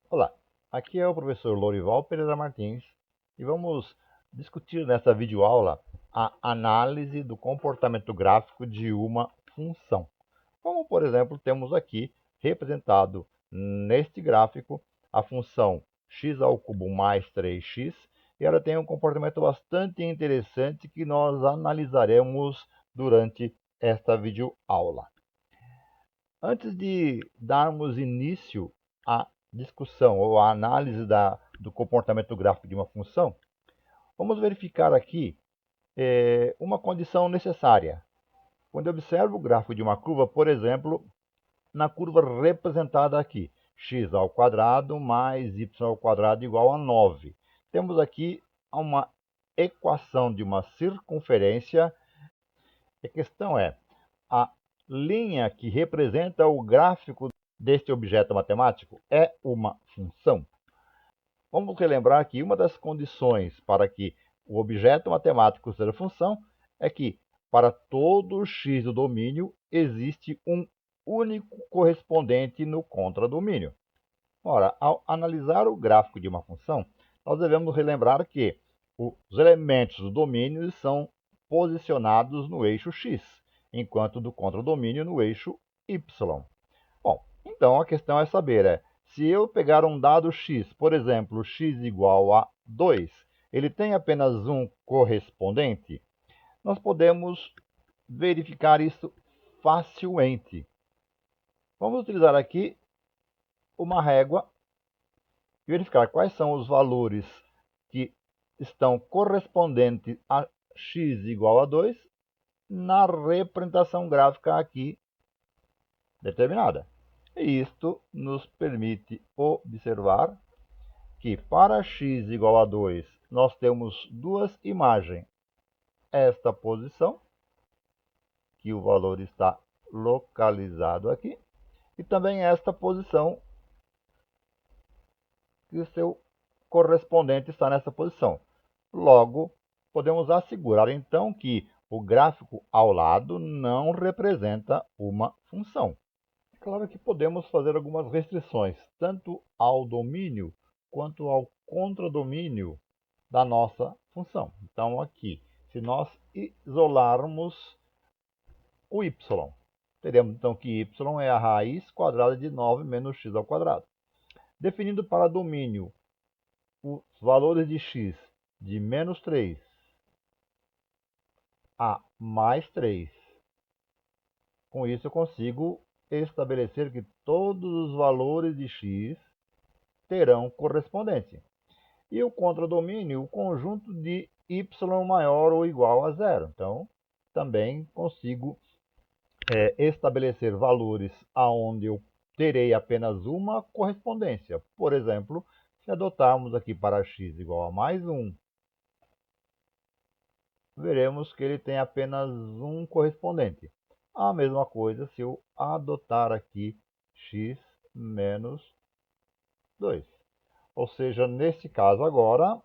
Olá, aqui é o professor Lorival Pereira Martins e vamos discutir nessa videoaula a análise do comportamento gráfico de uma função. Como, por exemplo, temos aqui representado neste gráfico a função x ao cubo mais 3x e ela tem um comportamento bastante interessante que nós analisaremos durante esta videoaula. Antes de darmos início à discussão ou à análise do comportamento gráfico de uma função, vamos verificar aqui uma condição necessária. Quando eu observo o gráfico de uma curva, por exemplo, na curva representada aqui, x ao quadrado mais y ao quadrado igual a 9. Temos aqui uma equação de uma circunferência. A questão é, a linha que representa o gráfico deste objeto matemático é uma função. Vamos relembrar que uma das condições para que o objeto matemático seja função é que, para todo x do domínio, existe um único correspondente no contradomínio. Ora, ao analisar o gráfico de uma função, nós devemos relembrar que os elementos do domínio são posicionados no eixo x, enquanto do contradomínio no eixo y. Bom, então a questão é saber, se eu pegar um dado x, por exemplo, x igual a 2, ele tem apenas um correspondente? Nós podemos verificar isso facilmente. Vamos utilizar aqui uma régua e verificar quais são os valores que estão correspondentes a x igual a 2 na representação gráfica aqui determinada. E isto nos permite observar que para x igual a 2 nós temos duas imagens. Esta posição, que o valor está localizado aqui, e também esta posição, que o seu correspondente está nessa posição. Logo, podemos assegurar então que o gráfico ao lado não representa uma função. É claro que podemos fazer algumas restrições, tanto ao domínio quanto ao contradomínio da nossa função. Então, aqui, se nós isolarmos o y, teremos então que y é a raiz quadrada de 9 menos x ao quadrado. Definindo para domínio os valores de x de menos 3 a mais 3. Com isso, eu consigo estabelecer que todos os valores de x terão correspondência. E o contradomínio, o conjunto de y maior ou igual a zero. Então, também consigo estabelecer valores aonde eu terei apenas uma correspondência. Por exemplo, se adotarmos aqui para x igual a mais 1, veremos que ele tem apenas um correspondente. A mesma coisa se eu adotar aqui x menos 2. Ou seja, nesse caso agora,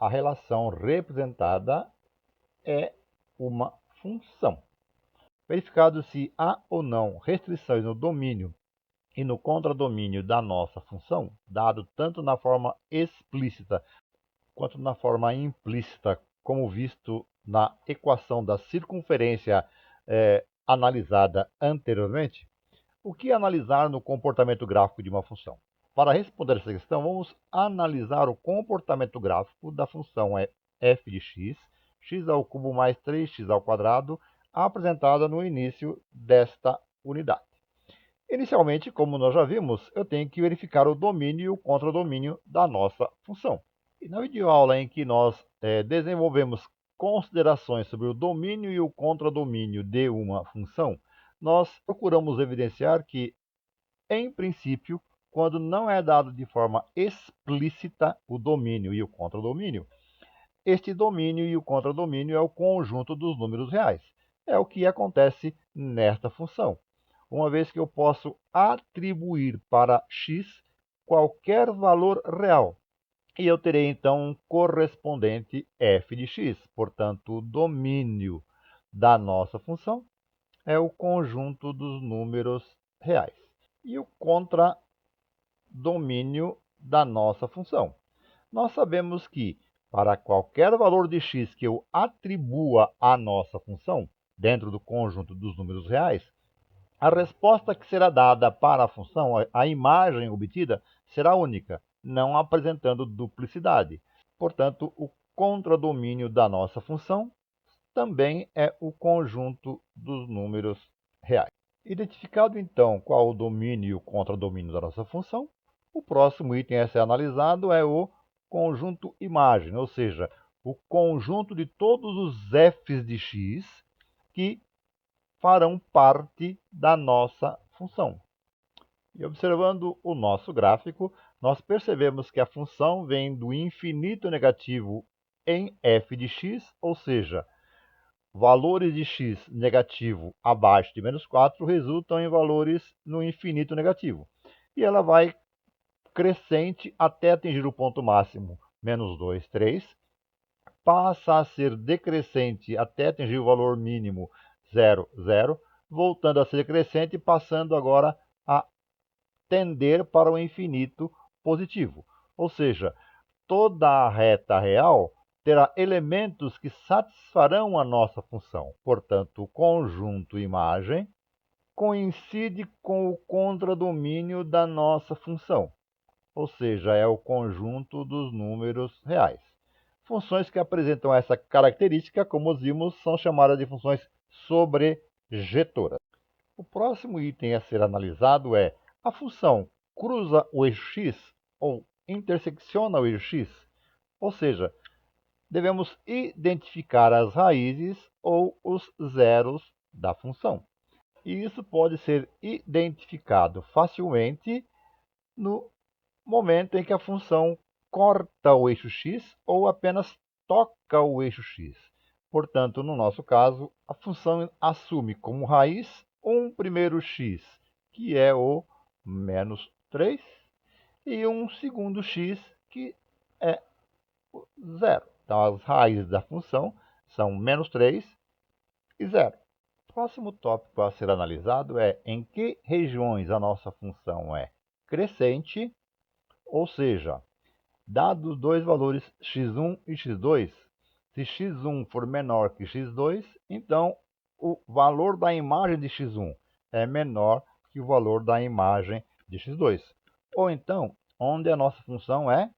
a relação representada é uma função. Verificado se há ou não restrições no domínio e no contradomínio da nossa função, dado tanto na forma explícita quanto na forma implícita, como visto na equação da circunferência analisada anteriormente, o que analisar no comportamento gráfico de uma função? Para responder essa questão, vamos analisar o comportamento gráfico da função f de x, x ao cubo mais 3x ao quadrado, apresentada no início desta unidade. Inicialmente, como nós já vimos, eu tenho que verificar o domínio e o contradomínio da nossa função. E na videoaula em que nós desenvolvemos considerações sobre o domínio e o contradomínio de uma função, nós procuramos evidenciar que, em princípio, quando não é dado de forma explícita o domínio e o contradomínio, este domínio e o contradomínio é o conjunto dos números reais. É o que acontece nesta função. Uma vez que eu posso atribuir para x qualquer valor real, e eu terei então um correspondente f de x. Portanto, o domínio da nossa função é o conjunto dos números reais. E o contradomínio domínio da nossa função. Nós sabemos que, para qualquer valor de x que eu atribua à nossa função, dentro do conjunto dos números reais, a resposta que será dada para a função, a imagem obtida, será única, não apresentando duplicidade. Portanto, o contradomínio da nossa função também é o conjunto dos números reais. Identificado, então, qual o domínio e o contradomínio da nossa função, o próximo item a ser analisado é o conjunto imagem, ou seja, o conjunto de todos os f's de x que farão parte da nossa função. E observando o nosso gráfico, nós percebemos que a função vem do infinito negativo em f de x, ou seja, valores de x negativo abaixo de menos 4 resultam em valores no infinito negativo. E ela vai crescente até atingir o ponto máximo, menos 2, 3, passa a ser decrescente até atingir o valor mínimo 0, 0, voltando a ser crescente, passando agora a tender para o infinito positivo. Ou seja, toda a reta real terá elementos que satisfarão a nossa função. Portanto, o conjunto imagem coincide com o contradomínio da nossa função, ou seja, é o conjunto dos números reais. Funções que apresentam essa característica, como vimos, são chamadas de funções sobrejetoras. O próximo item a ser analisado é a função cruza o eixo x ou intersecciona o eixo x, ou seja, devemos identificar as raízes ou os zeros da função. E isso pode ser identificado facilmente no momento em que a função corta o eixo x ou apenas toca o eixo x. Portanto, no nosso caso, a função assume como raiz um primeiro x, que é o menos 3, e um segundo x, que é o 0. Então, as raízes da função são menos 3 e 0. O próximo tópico a ser analisado é em que regiões a nossa função é crescente, ou seja, dados dois valores x1 e x2, se x1 for menor que x2, então o valor da imagem de x1 é menor que o valor da imagem de x2. Ou então, onde a nossa função é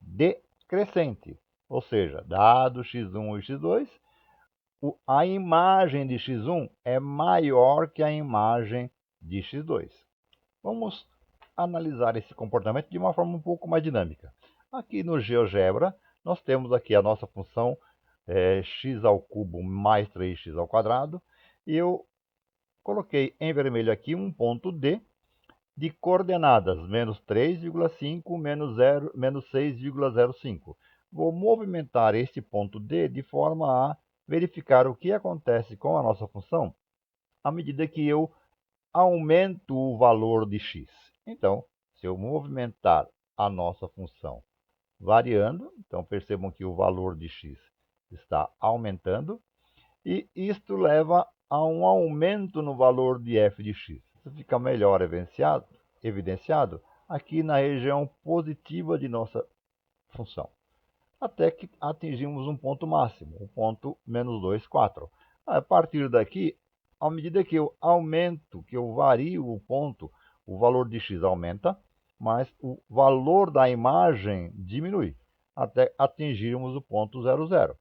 decrescente, ou seja, dado x1 e x2, a imagem de x1 é maior que a imagem de x2. Vamos analisar esse comportamento de uma forma um pouco mais dinâmica. Aqui no GeoGebra, nós temos aqui a nossa função x ao cubo mais 3x ao quadrado, e eu coloquei em vermelho aqui um ponto D de coordenadas menos 3,5 menos 6,05. Vou movimentar este ponto D de forma a verificar o que acontece com a nossa função à medida que eu aumento o valor de x. Então, se eu movimentar a nossa função variando, então percebam que o valor de x está aumentando, e isto leva a um aumento no valor de f de x. Isso fica melhor evidenciado aqui na região positiva de nossa função, até que atingimos um ponto máximo, o ponto menos 2, 4. A partir daqui, à medida que eu aumento, que eu vario o ponto, o valor de x aumenta, mas o valor da imagem diminui, até atingirmos o ponto 0, 0,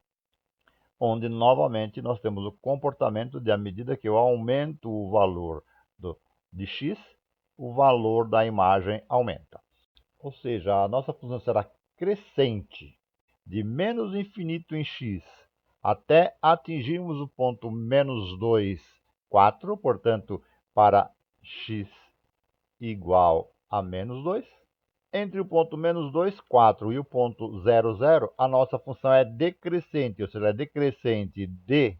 onde novamente nós temos o comportamento de, à medida que eu aumento o valor de x, o valor da imagem aumenta. Ou seja, a nossa função será crescente de menos infinito em x até atingirmos o ponto menos 2, 4, portanto, para x igual a menos 2. Entre o ponto menos 2, 4 e o ponto 0, 0, a nossa função é decrescente, ou seja, é decrescente de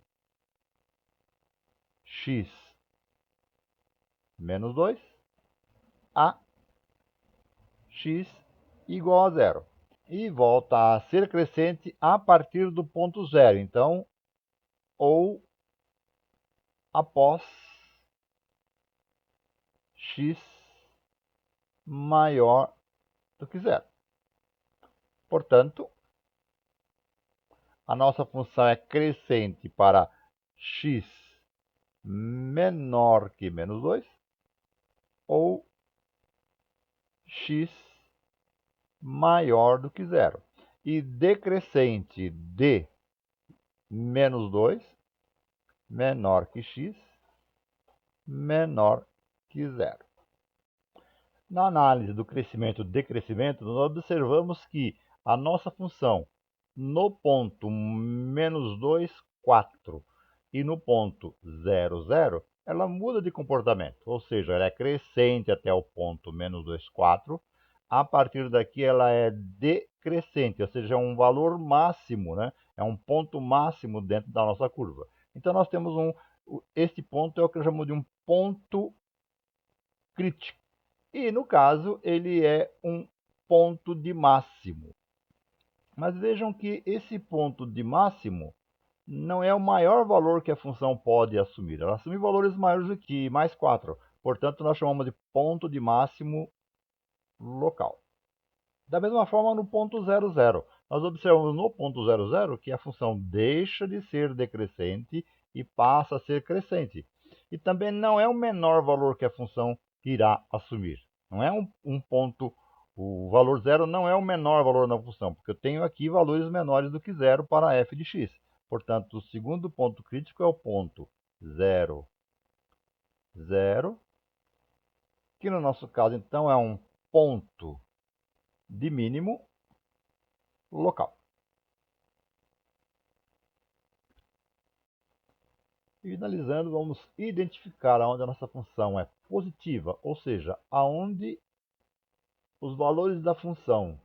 x menos 2 a x igual a 0. E volta a ser crescente a partir do ponto 0. Então, ou após x maior do que zero. Portanto, a nossa função é crescente para x menor que menos 2 ou x maior do que zero. E decrescente de menos 2 menor que x menor que zero. Na análise do crescimento e decrescimento, nós observamos que a nossa função no ponto menos 2, 4 e no ponto 0, 0, ela muda de comportamento, ou seja, ela é crescente até o ponto menos 2, 4. A partir daqui ela é decrescente, ou seja, é um valor máximo, né? É um ponto máximo dentro da nossa curva. Então nós temos este ponto é o que eu chamo de um ponto crítico. E no caso, ele é um ponto de máximo. Mas vejam que esse ponto de máximo não é o maior valor que a função pode assumir. Ela assume valores maiores do que mais 4. Portanto, nós chamamos de ponto de máximo local. Da mesma forma, no ponto 0, 0. Nós observamos no ponto 0, 0 que a função deixa de ser decrescente e passa a ser crescente. E também não é o menor valor que a função irá assumir. Não é um ponto, o valor zero não é o menor valor da função, porque eu tenho aqui valores menores do que zero para f de x. Portanto, o segundo ponto crítico é o ponto 0, 0, que no nosso caso, então, é um ponto de mínimo local. E finalizando, vamos identificar onde a nossa função é positiva, ou seja, aonde os valores da função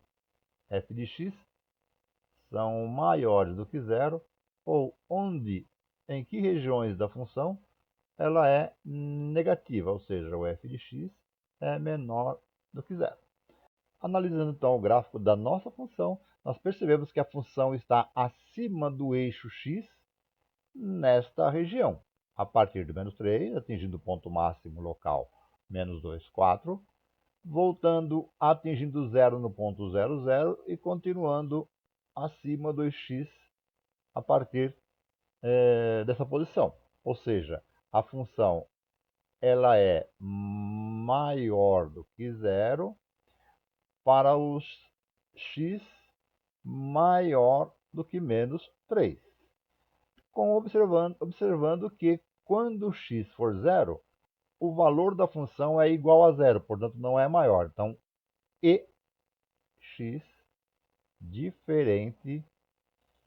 f de x são maiores do que zero, ou em que regiões da função ela é negativa, ou seja, o f de x é menor do que zero. Analisando então o gráfico da nossa função, nós percebemos que a função está acima do eixo x nesta região, a partir de menos 3, atingindo o ponto máximo local menos 2, 4, voltando atingindo zero no ponto 0, 0 e continuando acima do x a partir dessa posição. Ou seja, a função ela é maior do que zero para os x maior do que menos 3. Observando que quando x for zero, o valor da função é igual a zero, portanto não é maior. Então, e x diferente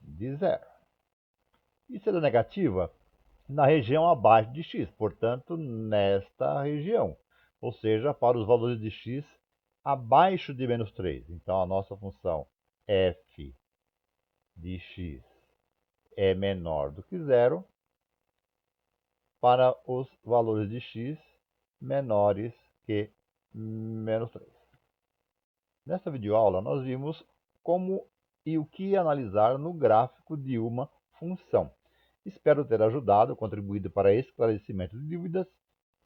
de zero. E se ela é negativa, na região abaixo de x, portanto, nesta região. Ou seja, para os valores de x abaixo de menos 3. Então, a nossa função f de x é menor do que zero para os valores de x menores que menos 3. Nesta videoaula, nós vimos como e o que analisar no gráfico de uma função. Espero ter ajudado, contribuído para esclarecimento de dúvidas.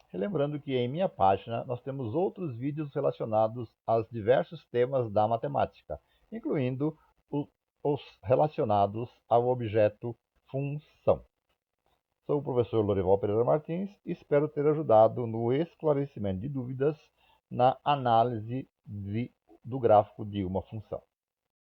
Relembrando que em minha página nós temos outros vídeos relacionados aos diversos temas da matemática, incluindo os relacionados ao objeto função. Sou o professor Lorival Pereira Martins e espero ter ajudado no esclarecimento de dúvidas na análise do gráfico de uma função.